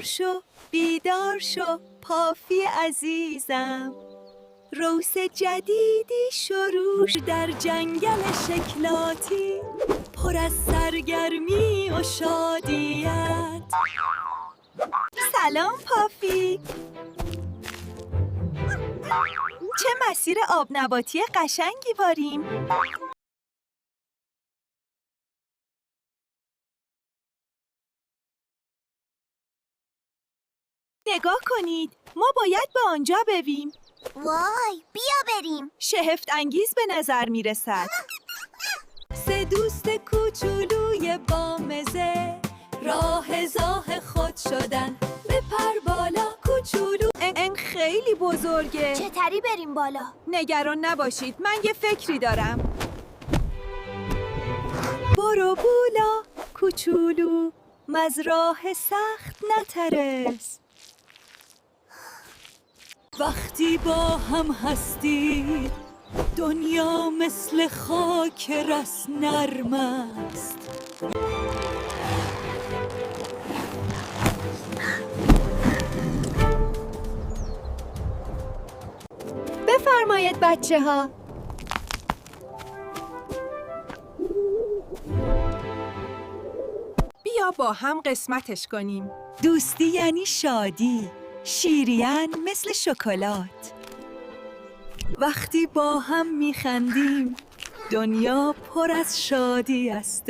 شو بیدار شو پافی عزیزم، روز جدیدی شروع در جنگل شکلاتی، پر از سرگرمی و شادیت. سلام پافی، چه مسیر آب نباتی قشنگی باریم. نگاه کنید، ما باید به آنجا برویم. وای، بیا بریم. شگفت انگیز به نظر می رسد. سه دوست کوچولوی بامزه، راه زاه خود شدن، بپر بالا کوچولو. این خیلی بزرگه. چطوری بریم بالا؟ نگران نباشید، من یه فکری دارم. برو بولا کوچولو، مزراه سخت نترس. وقتی با هم هستید دنیا مثل خاک رس نرم است. بفرمایید بچه ها. بیا با هم قسمتش کنیم. دوستی یعنی شادی، شیرین مثل شکلات. وقتی با هم میخندیم دنیا پر از شادی است.